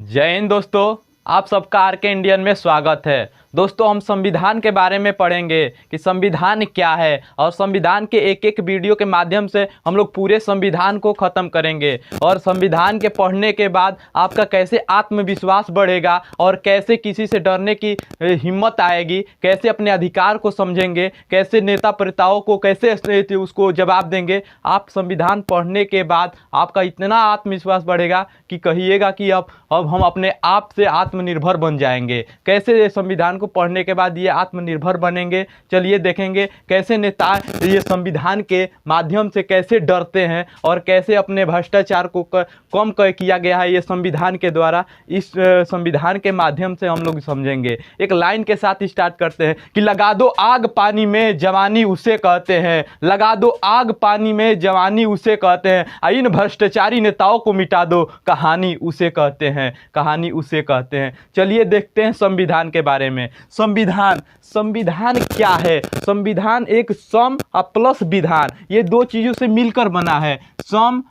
जय हिंद दोस्तों, आप सबका आर के इंडियन में स्वागत है। दोस्तों, हम संविधान के बारे में पढ़ेंगे कि संविधान क्या है और संविधान के एक एक वीडियो के माध्यम से हम लोग पूरे संविधान को ख़त्म करेंगे। और संविधान के पढ़ने के बाद आपका कैसे आत्मविश्वास बढ़ेगा और कैसे किसी से डरने की हिम्मत आएगी, कैसे अपने अधिकार को समझेंगे, कैसे नेता प्रताओं को कैसे उसको जवाब देंगे। आप संविधान पढ़ने के बाद आपका इतना आत्मविश्वास बढ़ेगा कि कहिएगा कि अब हम अपने आप से आत्मनिर्भर बन जाएंगे। कैसे संविधान को पढ़ने के बाद ये आत्मनिर्भर बनेंगे, चलिए देखेंगे कैसे नेता ये संविधान के माध्यम से कैसे डरते हैं और कैसे अपने भ्रष्टाचार को कम किया गया है ये संविधान के द्वारा। इस संविधान के माध्यम से हम लोग समझेंगे। एक लाइन के साथ स्टार्ट करते हैं कि लगा दो आग पानी में जवानी उसे कहते हैं, लगा दो आग पानी में जवानी उसे कहते हैं, इन भ्रष्टाचारी नेताओं को मिटा दो कहानी उसे कहते हैं, कहानी उसे कहते हैं। चलिए देखते हैं संविधान के बारे में। संविधान क्या है? संविधान एक सम और प्लस विधान, ये दो चीज़ों से मिलकर बना है। सम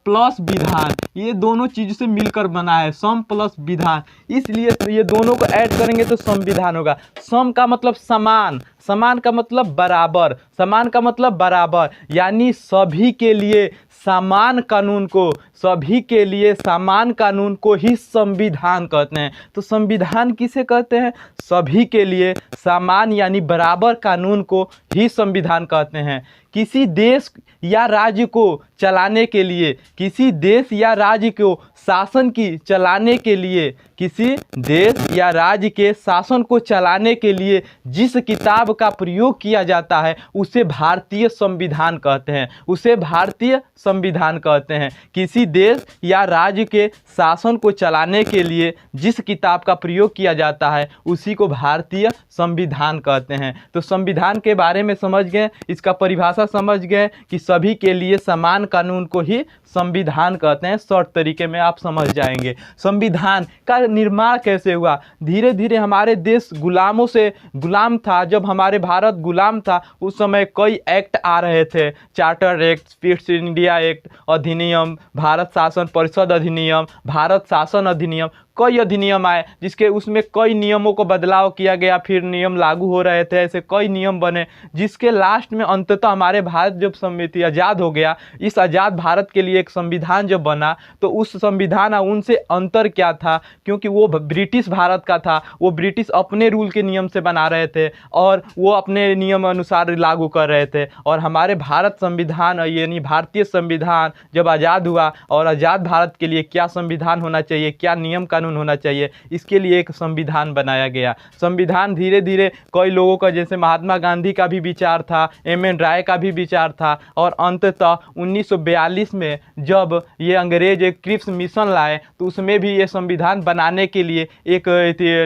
प्लस विधान, ये दोनों चीज़ों से मिलकर बना है, सम प्लस विधान। इसलिए ये दोनों को ऐड करेंगे तो संविधान होगा। सम का मतलब समान, समान का मतलब बराबर, समान का मतलब बराबर, यानी सभी के लिए समान कानून को, सभी के लिए समान कानून को ही संविधान कहते हैं। तो संविधान किसे कहते हैं? सभी के लिए समान यानी बराबर कानून को ही संविधान कहते हैं। किसी देश या राज्य को चलाने के लिए, किसी देश या राज्य को शासन की चलाने के लिए, किसी देश या राज्य के शासन को चलाने के लिए जिस किताब का प्रयोग किया जाता है उसे भारतीय संविधान कहते हैं, उसे भारतीय संविधान कहते हैं। किसी देश या राज्य के शासन को चलाने के लिए जिस किताब का प्रयोग किया जाता है उसी को भारतीय संविधान कहते हैं। तो संविधान के बारे में समझ गए, इसका परिभाषा समझ गए कि सभी के लिए समान कानून को ही संविधान कहते हैं। शॉर्ट तरीके में आप समझ जाएंगे। संविधान का निर्माण कैसे हुआ? धीरे धीरे हमारे देश गुलामों से गुलाम था। जब हमारे भारत गुलाम था उस समय कई एक्ट आ रहे थे, charter act, fit India act अधिनियम, भारत शासन परिषद अधिनियम, भारत शासन अधिनियम, कई अधिनियम आए जिसके उसमें कई नियमों को बदलाव किया गया, फिर नियम लागू हो रहे थे, ऐसे कई नियम बने जिसके लास्ट में अंततः हमारे भारत जब समिति आज़ाद हो गया, इस आज़ाद भारत के लिए एक संविधान जब बना तो उस संविधान और उनसे अंतर क्या था? क्योंकि वो ब्रिटिश भारत का था, वो ब्रिटिश अपने रूल के नियम से बना रहे थे और वो अपने नियम अनुसार लागू कर रहे थे। और हमारे भारत संविधान यानी भारतीय संविधान जब आज़ाद हुआ और आज़ाद भारत के लिए क्या संविधान होना चाहिए, क्या नियम कानून होना चाहिए, इसके लिए एक संविधान बनाया गया। संविधान धीरे धीरे कई लोगों का, जैसे महात्मा गांधी का भी विचार था, एम.एन. राय का भी विचार था, और अंततः 1942 में जब ये अंग्रेज एक क्रिप्स मिशन लाए तो उसमें भी ये संविधान बनाने के लिए एक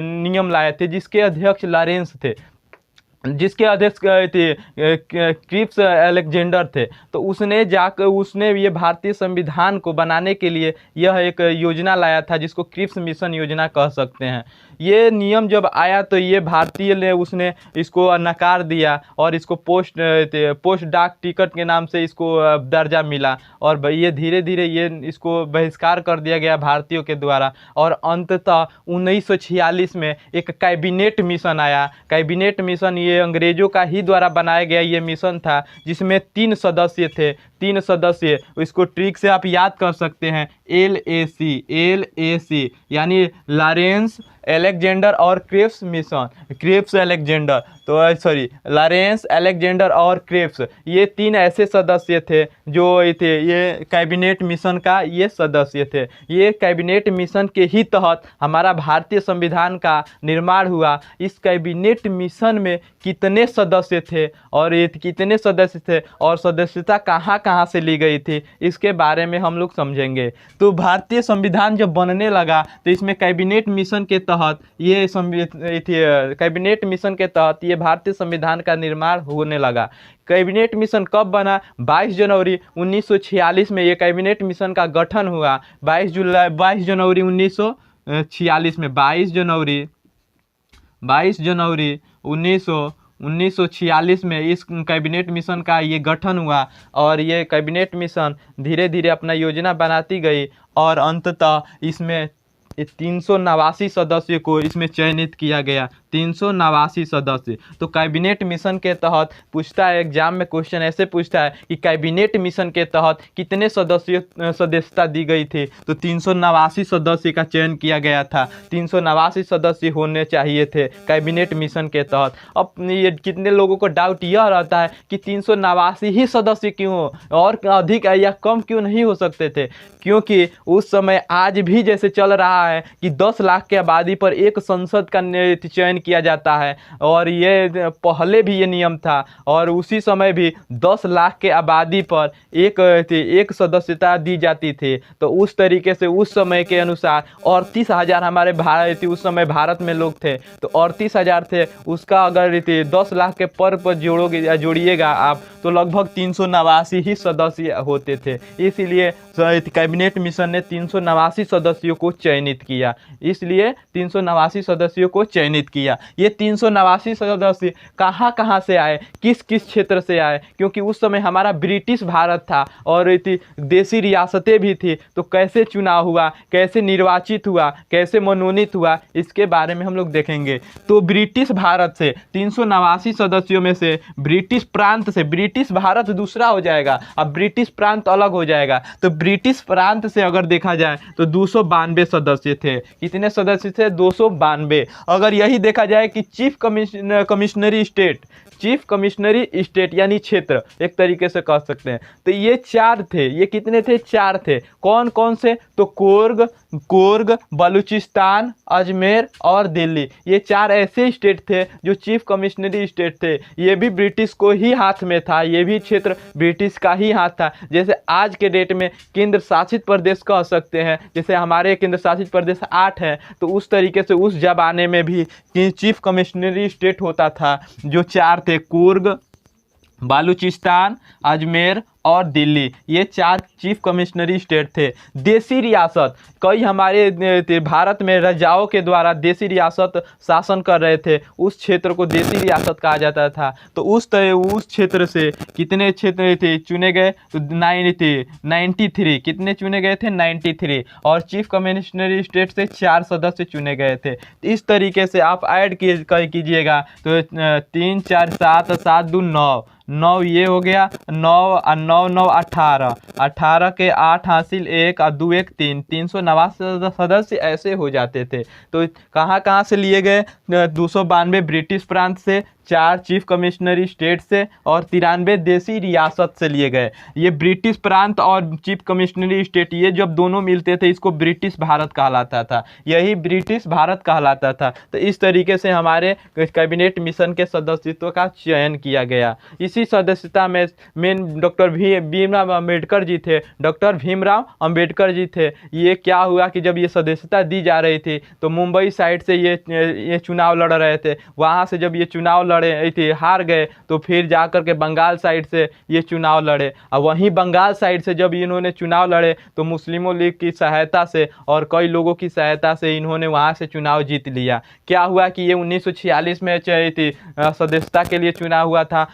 नियम लाए थे जिसके अध्यक्ष लॉरेंस थे, जिसके अध्यक्ष क्रिप्स अलेक्जेंडर थे। तो उसने ये भारतीय संविधान को बनाने के लिए यह एक योजना लाया था जिसको क्रिप्स मिशन योजना कह सकते हैं। ये नियम जब आया तो ये भारतीय ने उसने इसको नकार दिया और इसको पोस्ट डाक टिकट के नाम से इसको दर्जा मिला, और ये धीरे धीरे ये इसको बहिष्कार कर दिया गया भारतीयों के द्वारा। और अंततः 1946 में एक कैबिनेट मिशन आया। कैबिनेट मिशन ये अंग्रेजों का ही द्वारा बनाया गया ये मिशन था जिसमें 3 सदस्य थे। 3 सदस्य, इसको ट्रिक से आप याद कर सकते हैं, LAC यानी लॉरेंस, अलेक्जेंडर और क्रिप्स मिशन, क्रिप्स अलेक्जेंडर, तो सॉरी लॉरेंस, अलेक्जेंडर और क्रिप्स, ये 3 ऐसे सदस्य थे जो थे ये कैबिनेट मिशन का ये सदस्य थे। ये कैबिनेट मिशन के ही तहत हमारा भारतीय संविधान का निर्माण हुआ। इस कैबिनेट मिशन में कितने सदस्य थे और ये कितने सदस्य थे और सदस्यता कहाँ कहाँ से ली गई थी, इसके बारे में हम लोग समझेंगे। तो भारतीय संविधान जब बनने लगा तो इसमें कैबिनेट मिशन के तहत कैबिनेट मिशन के तहत ये भारतीय संविधान का निर्माण होने लगा। कैबिनेट मिशन कब बना? 22 जनवरी 1946 में ये कैबिनेट मिशन का गठन हुआ। 22 जनवरी 1946 में, 22 जनवरी 1946 1946 में इस कैबिनेट मिशन का ये गठन हुआ और ये कैबिनेट मिशन धीरे धीरे अपना योजना बनाती गई और अंततः इसमें 389 सदस्य को इसमें चयनित किया गया। 389 सदस्य। तो कैबिनेट मिशन के तहत पूछता है, एग्जाम में क्वेश्चन ऐसे पूछता है कि कैबिनेट मिशन के तहत कितने सदस्यता दी गई थी, तो 389 सदस्य का चयन किया गया था। 389 सदस्य होने चाहिए थे कैबिनेट मिशन के तहत। अब ये कितने लोगों को डाउट यह रहता है कि 389 ही सदस्य क्यों हो और अधिक या कम क्यों नहीं हो सकते थे, क्योंकि उस समय आज भी जैसे चल रहा है कि 10 लाख की आबादी पर एक संसद का चयन किया जाता है और ये पहले भी ये नियम था और उसी समय भी 10 लाख के आबादी पर एक सदस्यता दी जाती थी। तो उस तरीके से उस समय के अनुसार 38,000 हमारे भारत उस समय भारत में लोग थे, तो 38,000 थे, उसका अगर 10 लाख के पर जोड़िएगा आप तो लगभग 389 ही सदस्य होते थे। इसीलिए कैबिनेट मिशन ने 389 सदस्यों को चयनित किया, इसलिए 389 सदस्यों को चयनित किया। ये 389 सदस्य कहाँ कहाँ से आए, किस किस क्षेत्र से आए, क्योंकि उस समय हमारा ब्रिटिश भारत था और देसी रियासतें भी थी, तो कैसे चुनाव हुआ, कैसे निर्वाचित हुआ, कैसे मनोनीत हुआ, इसके बारे में हम लोग देखेंगे। तो ब्रिटिश भारत से 389 सदस्यों में से ब्रिटिश प्रांत से, ब्रिटिश भारत दूसरा हो जाएगा, अब ब्रिटिश प्रांत अलग हो जाएगा, तो ब्रिटिश प्रांत से अगर देखा जाए तो 292 सदस्य थे। कितने सदस्य थे? 292। अगर यही देखा जाए कि चीफ कमिश्नरी स्टेट यानी क्षेत्र एक तरीके से कह सकते हैं, तो ये 4 थे। ये कितने थे? 4 थे। कौन कौन से? तो कोर्ग, बलूचिस्तान, अजमेर और दिल्ली, ये 4 ऐसे स्टेट थे जो चीफ कमिश्नरी स्टेट थे। ये भी ब्रिटिश को ही हाथ में था, ये भी क्षेत्र ब्रिटिश का ही हाथ था। जैसे आज के डेट में केंद्र शासित प्रदेश कह सकते हैं, जैसे हमारे केंद्र शासित प्रदेश 8 है, तो उस तरीके से उस जमाने में भी चीफ कमिश्नरी स्टेट होता था जो 4 थे, कोर्ग, बलूचिस्तान, अजमेर और दिल्ली, ये 4 चीफ कमिश्नरी स्टेट थे। देसी रियासत, कई हमारे भारत में राजाओं के द्वारा देसी रियासत शासन कर रहे थे, उस क्षेत्र को देसी रियासत कहा जाता था। तो उस क्षेत्र से कितने क्षेत्र थे चुने गए? तो 93। कितने चुने गए थे? 93। और चीफ कमिश्नरी स्टेट से 4 सदस्य चुने गए थे। इस तरीके से आप ऐड कीजिएगा तो 3 4 7 7 2 9 ये हो गया, 9 9 9 18, 18 के 8 हासिल 1 और 2 1 3, 389 सदस्य ऐसे हो जाते थे। तो कहाँ कहाँ से लिए गए? 292 ब्रिटिश प्रांत से, 4 चीफ कमिश्नरी स्टेट से और 93 देसी रियासत से लिए गए। ये ब्रिटिश प्रांत और चीफ कमिश्नरी स्टेट, ये जब दोनों मिलते थे इसको ब्रिटिश भारत कहलाता था, यही ब्रिटिश भारत कहलाता था। तो इस तरीके से हमारे कैबिनेट मिशन के सदस्यत्व का चयन किया गया। इसी सदस्यता में मेन डॉक्टर भीमराव अम्बेडकर जी थे। डॉक्टर भीमराव अम्बेडकर जी थे। ये क्या हुआ कि जब ये सदस्यता दी जा रही थी तो मुंबई साइड से ये चुनाव लड़ रहे थे, वहाँ से जब ये चुनाव लड़े थे हार गए, तो फिर जा कर के बंगाल साइड से ये चुनाव लड़े, और वहीं बंगाल साइड से जब इन्होंने चुनाव लड़े तो मुस्लिमों लीग की सहायता से और कई लोगों की सहायता से इन्होंने वहाँ से चुनाव जीत लिया। क्या हुआ कि ये 1946 में सदस्यता के लिए चुनाव हुआ था।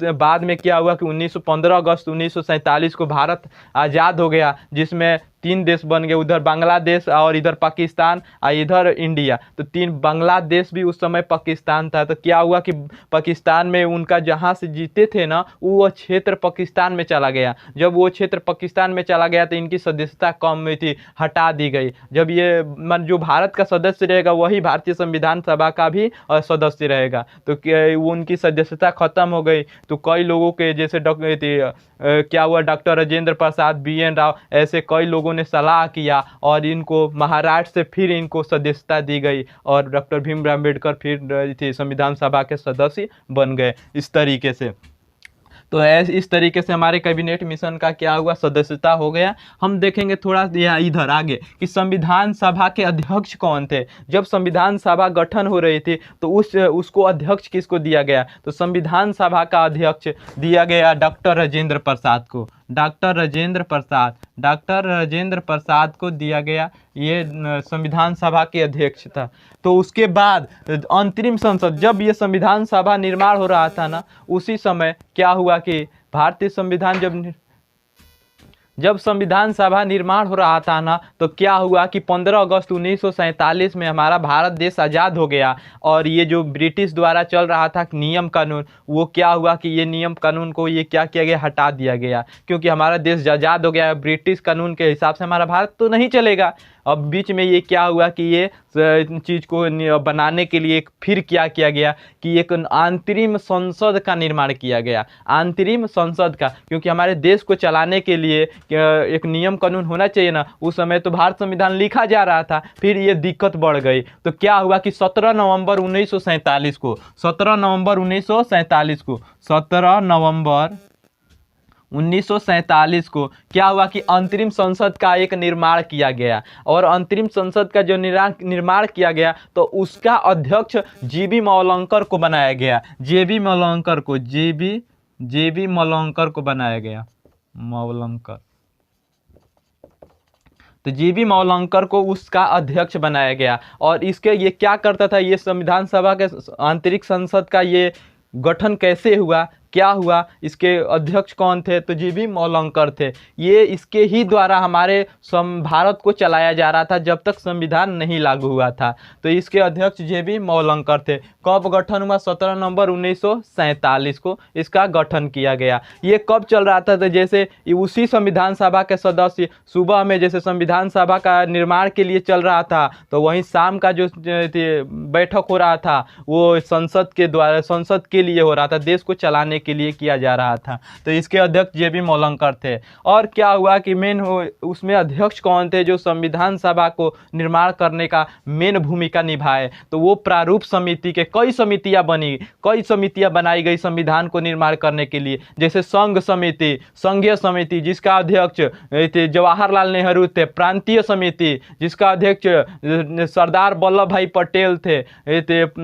बाद में क्या हुआ कि 15 अगस्त 1947 को भारत आज़ाद हो गया, जिसमें 3 देश बन गए, उधर बांग्लादेश और इधर पाकिस्तान और इधर इंडिया। तो 3 बांग्लादेश भी उस समय पाकिस्तान था। तो क्या हुआ कि पाकिस्तान में उनका जहाँ से जीते थे ना, वो क्षेत्र पाकिस्तान में चला गया। जब वो क्षेत्र पाकिस्तान में चला गया तो इनकी सदस्यता कम में थी, हटा दी गई। जब ये जो भारत का सदस्य रहेगा वही भारतीय संविधान सभा का भी सदस्य रहेगा, तो वो उनकी सदस्यता खत्म हो गई। तो कई लोगों के जैसे क्या हुआ, डॉक्टर राजेंद्र प्रसाद, BN राव, ऐसे कई लोगों ने सलाह किया और इनको महाराष्ट्र से फिर इनको सदस्यता दी गई और डॉक्टर भीमराव अम्बेडकर फिर संविधान सभा के सदस्य बन गए। इस तरीके से तो इस तरीके से हमारे कैबिनेट मिशन का क्या हुआ, सदस्यता हो गया। हम देखेंगे थोड़ा इधर आगे कि संविधान सभा के अध्यक्ष कौन थे। जब संविधान सभा गठन हो रही थी तो उसको अध्यक्ष किसको दिया गया, तो संविधान सभा का अध्यक्ष दिया गया डॉक्टर राजेंद्र प्रसाद को। डॉक्टर राजेंद्र प्रसाद, डॉक्टर राजेंद्र प्रसाद को दिया गया ये संविधान सभा के अध्यक्ष था। तो उसके बाद अंतरिम संसद, जब ये संविधान सभा निर्माण हो रहा था ना, उसी समय क्या हुआ कि भारतीय संविधान जब संविधान सभा निर्माण हो रहा था ना, तो क्या हुआ कि 15 अगस्त 1947 में हमारा भारत देश आज़ाद हो गया। और ये जो ब्रिटिश द्वारा चल रहा था नियम कानून, वो क्या हुआ कि ये नियम कानून को ये क्या किया गया, हटा दिया गया, क्योंकि हमारा देश आज़ाद हो गया। ब्रिटिश कानून के हिसाब से हमारा भारत तो नहीं चलेगा। अब बीच में ये क्या हुआ कि ये चीज़ को बनाने के लिए फिर क्या किया गया कि एक अंतरिम संसद का निर्माण किया गया, अंतरिम संसद का, क्योंकि हमारे देश को चलाने के लिए एक नियम कानून होना चाहिए ना। उस समय तो भारत संविधान लिखा जा रहा था, फिर ये दिक्कत बढ़ गई। तो क्या हुआ कि 17 नवंबर 1947 को 17 नवंबर 1947 को क्या हुआ कि अंतरिम संसद का एक निर्माण किया गया। और अंतरिम संसद का जो निर्माण किया गया, तो उसका अध्यक्ष जीबी मौलंकर को बनाया गया, जेबी मौलंकर को, जेबी मौलंकर को बनाया गया, मौलंकर। तो जीबी मौलंकर को उसका अध्यक्ष बनाया गया। और इसके ये क्या करता था, ये संविधान सभा के आंतरिक संसद का ये गठन कैसे हुआ, क्या हुआ, इसके अध्यक्ष कौन थे, तो जीबी मौलंकर थे। ये इसके ही द्वारा हमारे भारत को चलाया जा रहा था जब तक संविधान नहीं लागू हुआ था। तो इसके अध्यक्ष जेबी मौलंकर थे। कब गठन हुआ, 17 नवंबर 1947 को इसका गठन किया गया। ये कब चल रहा था, तो जैसे उसी संविधान सभा के सदस्य सुबह में जैसे संविधान सभा का निर्माण के लिए चल रहा था, तो वहीं शाम का जो बैठक हो रहा था वो संसद के द्वारा, संसद के लिए हो रहा था, देश को चलाने के लिए किया जा रहा था। तो इसके अध्यक्ष जेबी मौलंकर थे। और क्या हुआ कि मेन उसमें अध्यक्ष कौन थे जो संविधान सभा को निर्माण करने का मेन भूमिका निभाए, तो वो प्रारूप समिति के कई समितियां बनी, कई समितियां बनाई गई संविधान को निर्माण करने के लिए। जैसे संघ समिति, संघीय समिति जिसका अध्यक्ष जवाहरलाल नेहरू थे, प्रांतीय समिति जिसका अध्यक्ष सरदार वल्लभ भाई पटेल थे,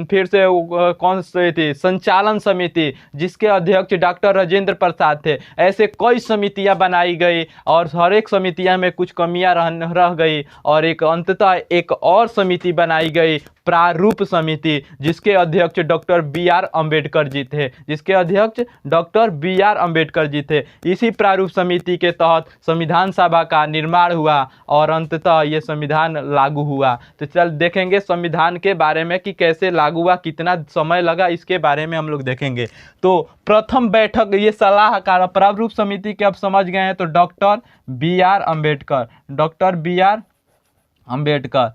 फिर से कौन से थे, संचालन समिति जिसके अध्यक्ष डॉक्टर राजेंद्र प्रसाद थे। ऐसे कई समितियां बनाई गई और हर एक समितियां में कुछ कमियां रह गई। और एक अंततः एक और समिति बनाई गई, प्रारूप समिति, जिसके अध्यक्ष डॉक्टर बी आर अम्बेडकर जी थे, जिसके अध्यक्ष डॉक्टर बी आर अम्बेडकर जी थे। इसी प्रारूप समिति के तहत संविधान सभा का निर्माण हुआ और अंततः ये संविधान लागू हुआ। तो चल देखेंगे संविधान के बारे में कि कैसे लागू हुआ, कितना समय लगा, इसके बारे में हम लोग देखेंगे। तो प्रथम बैठक, ये सलाहकार प्रारूप समिति के अब समझ गए हैं, तो doctor B R Ambedkar, doctor B R Ambedkar,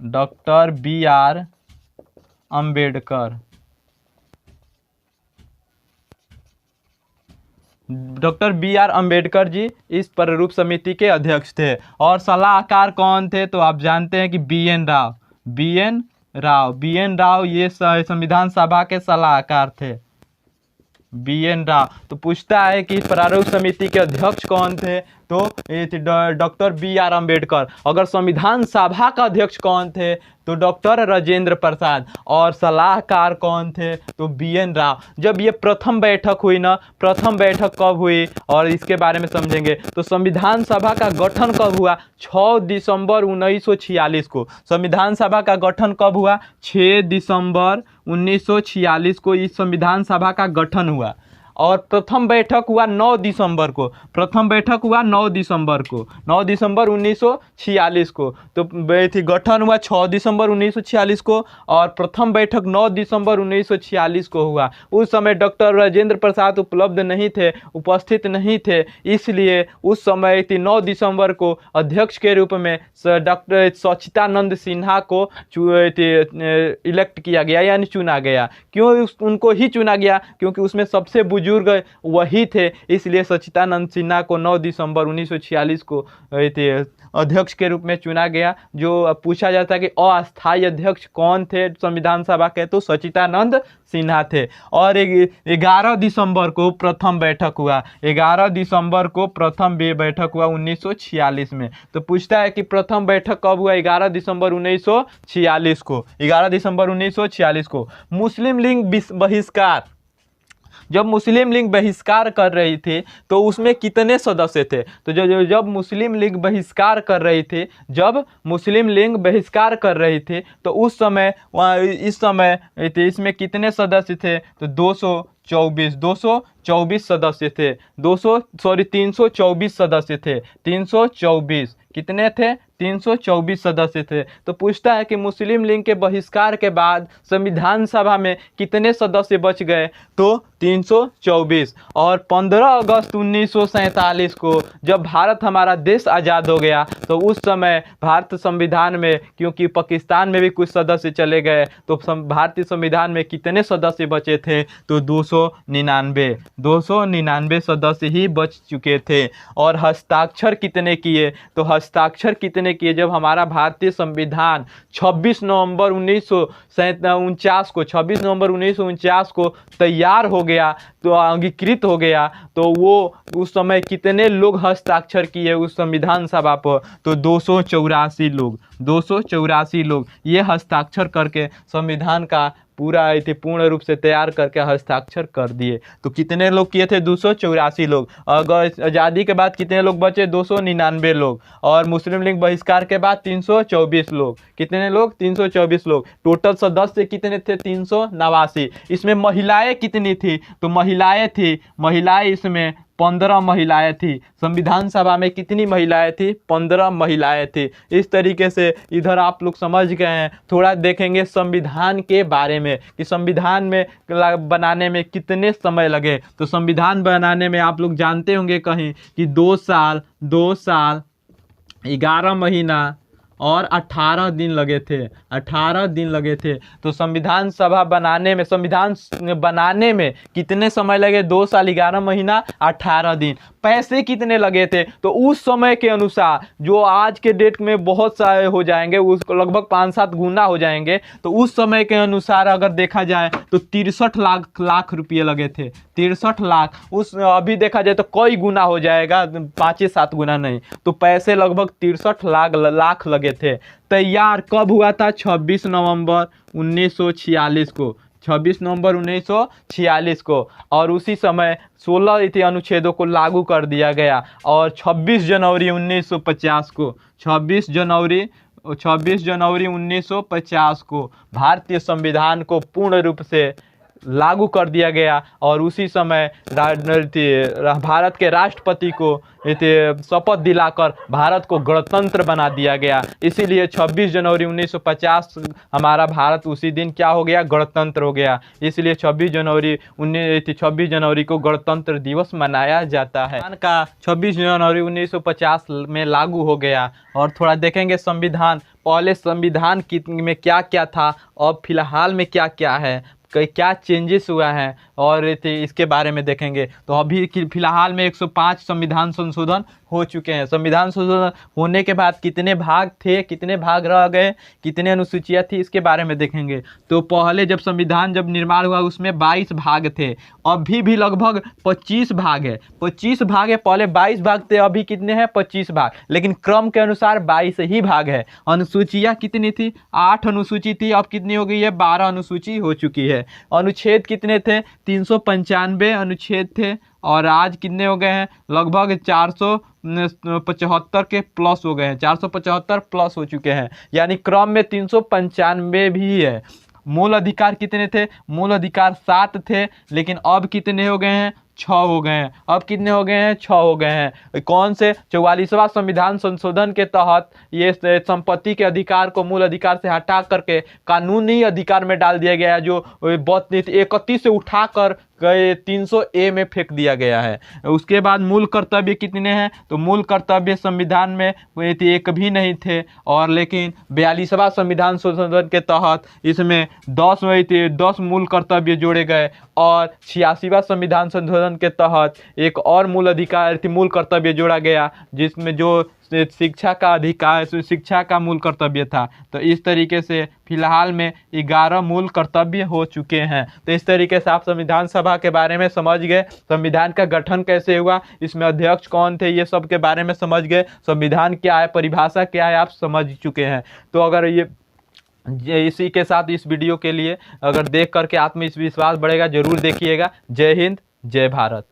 doctor B R Ambedkar, doctor B R Ambedkar ji इस प्रारूप समिति के अध्यक्ष थे। और सलाहकार कौन थे, तो आप जानते हैं कि B N Rao, B N Rao ये संविधान सभा के सलाहकार थे, बी एन राव। तो पूछता है कि प्रारूप समिति के अध्यक्ष कौन थे, तो डॉक्टर बी आर अम्बेडकर। अगर संविधान सभा का अध्यक्ष कौन थे, तो डॉक्टर राजेंद्र प्रसाद। और सलाहकार कौन थे, तो बी एन राव। जब ये प्रथम बैठक हुई ना, प्रथम बैठक कब हुई और इसके बारे में समझेंगे। तो संविधान सभा का गठन कब हुआ, 6 दिसंबर 1946 को। संविधान सभा का गठन कब हुआ, 6 दिसंबर 1946 को इस संविधान सभा का गठन हुआ। और प्रथम बैठक हुआ 9 दिसंबर को, प्रथम बैठक हुआ 9 दिसंबर को, 9 दिसंबर 1946 को। तो गठन हुआ 6 दिसंबर 1946 को और प्रथम बैठक 9 दिसंबर 1946 को हुआ। उस समय डॉक्टर राजेंद्र प्रसाद उपलब्ध नहीं थे, उपस्थित नहीं थे, इसलिए उस समय 9 दिसंबर को अध्यक्ष के रूप में डॉक्टर सच्चिदानंद सिन्हा को इलेक्ट किया गया, यानी चुना गया। क्यों उनको ही चुना गया, क्योंकि उसमें सबसे बुजुर्ग वही थे, इसलिए सच्चिदानंद सिन्हा को 9 दिसंबर 1946 को अध्यक्ष के रूप में चुना गया। जो पूछा जाता है कि अस्थायी अध्यक्ष कौन थे संविधान सभा के, तो सच्चिदानंद सिन्हा थे। और 11 दिसंबर को प्रथम बैठक हुआ, 11 दिसंबर को प्रथम बैठक हुआ 1946 में। तो पूछता है कि प्रथम बैठक कब हुआ, 11 दिसंबर 1946 को, 11 दिसंबर 1946 को। मुस्लिम लीग बहिष्कार, जब मुस्लिम लीग बहिष्कार कर रही थी तो उसमें कितने सदस्य थे? तो जब मुस्लिम लीग बहिष्कार कर रही थी, जब मुस्लिम लीग बहिष्कार कर रही थी तो उस समय इस समय इसमें कितने सदस्य थे? तो 224 सदस्य थे। 324 सदस्य थे। 324 कितने थे? 324 सदस्य थे। तो पूछता है कि मुस्लिम लीग के बहिष्कार के बाद संविधान सभा में कितने सदस्य बच गए? तो 324। और 15 अगस्त 1947 को जब भारत हमारा देश आज़ाद हो गया तो उस समय भारत संविधान में, क्योंकि पाकिस्तान में भी कुछ सदस्य चले गए, तो भारतीय संविधान में कितने सदस्य बचे थे? तो 299 सदस्य ही बच चुके थे। और हस्ताक्षर कितने किए? तो हस्ताक्षर कितने किए जब हमारा भारतीय संविधान 26 नवंबर 1949 को तैयार हो गया, तो अंगीकृत हो गया, तो वो उस समय कितने लोग हस्ताक्षर किए उस संविधान सभा पर? तो 284 लोग ये हस्ताक्षर करके संविधान का पूर्ण रूप से तैयार करके हस्ताक्षर कर दिए। तो कितने लोग किए थे? 284 लोग। अगर आज़ादी के बाद कितने लोग बचे? 299 लोग। और मुस्लिम लीग बहिष्कार के बाद 324 लोग। कितने लोग? 324 लोग। टोटल सदस्य कितने थे? 389। इसमें महिलाएं कितनी थी? तो महिलाएं इसमें 15 महिलाएं थी। संविधान सभा में कितनी महिलाएं थी? 15 महिलाएं थी। इस तरीके से इधर आप लोग समझ गए हैं। थोड़ा देखेंगे संविधान के बारे में कि संविधान में बनाने में कितने समय लगे। तो संविधान बनाने में आप लोग जानते होंगे कहीं कि 2 साल 11 महीना और 18 दिन लगे थे। 18 दिन लगे थे। तो संविधान बनाने में कितने समय लगे? 2 साल 11 महीना 18 दिन। पैसे कितने लगे थे? तो उस समय के अनुसार, जो आज के डेट में बहुत सारे हो जाएंगे, उसको लगभग 5-7 गुना हो जाएंगे, तो उस समय के अनुसार अगर देखा जाए तो 63 लाख रुपये लगे थे। 63 लाख। अभी देखा जाए तो कई गुना हो जाएगा, 5-7 गुना नहीं। तो पैसे लगभग 63 लाख लगे थे। तैयार कब हुआ था? 26 नवंबर 1946 को। 26 नवंबर 1946 को। और उसी समय 16 अनुच्छेदों को लागू कर दिया गया। और 26 जनवरी 1950 को 26 जनवरी 1950 को भारतीय संविधान को पूर्ण रूप से लागू कर दिया गया। और उसी समय भारत के राष्ट्रपति को शपथ दिलाकर भारत को गणतंत्र बना दिया गया। इसीलिए 26 जनवरी 1950 हमारा भारत उसी दिन क्या हो गया? गणतंत्र हो गया। इसलिए 26 जनवरी को गणतंत्र दिवस मनाया जाता है। का 26 जनवरी 1950 में लागू हो गया। और थोड़ा देखेंगे संविधान, पहले संविधान में क्या क्या था, अब फिलहाल में क्या क्या है, क्या चेंजेस हुआ है, और इसके बारे में देखेंगे। तो अभी फिलहाल में 105 संविधान संशोधन हो चुके हैं। संविधान संशोधन होने के बाद कितने भाग थे, कितने भाग रह गए, कितने अनुसूचियाँ थी, इसके बारे में देखेंगे। तो पहले जब संविधान निर्माण हुआ उसमें 22 भाग थे। अभी भी लगभग 25 भाग है। 25 भाग है। पहले 22 भाग थे, अभी कितने हैं? 25 भाग। लेकिन क्रम के अनुसार 22 ही भाग है। अनुसूचियाँ कितनी थी? 8 अनुसूची थी। अब कितनी हो गई है? 12 अनुसूची हो चुकी है। अनुच्छेद कितने थे? 395 अनुच्छेद थे। और आज कितने हो गए हैं? लगभग 475 के प्लस हो गए हैं। 475 प्लस हो चुके हैं। यानी क्रम में 395 भी है। मूल अधिकार कितने थे? मूल अधिकार 7 थे, लेकिन अब कितने हो गए हैं? 6 हो गए हैं। अब कितने हो गए हैं? 6 हो गए हैं। कौन से? 44वां संविधान संशोधन के तहत ये संपत्ति के अधिकार को मूल अधिकार से हटा करके कानूनी अधिकार में डाल दिया गया है, जो 31 से उठाकर 300A में फेंक दिया गया है। उसके बाद मूल कर्तव्य कितने हैं? तो मूल कर्तव्य संविधान में एक भी नहीं थे। और लेकिन 42वां संविधान संशोधन के तहत इसमें 10 मूल कर्तव्य जोड़े गए। और 86वां संविधान संशोधन के तहत एक और मूल कर्तव्य जोड़ा गया, जिसमें जो शिक्षा का अधिकार, शिक्षा का मूल कर्तव्य था। तो इस तरीके से फिलहाल में 11 मूल कर्तव्य हो चुके हैं। तो इस तरीके से आप संविधान सभा के बारे में समझ गए। संविधान का गठन कैसे हुआ, इसमें अध्यक्ष कौन थे, ये सब के बारे में समझ गए। संविधान क्या है, परिभाषा क्या है, आप समझ चुके हैं। तो अगर ये इसी के साथ इस वीडियो के लिए अगर देख करके आत्मविश्वास बढ़ेगा, जरूर देखिएगा। जय हिंद, जय भारत।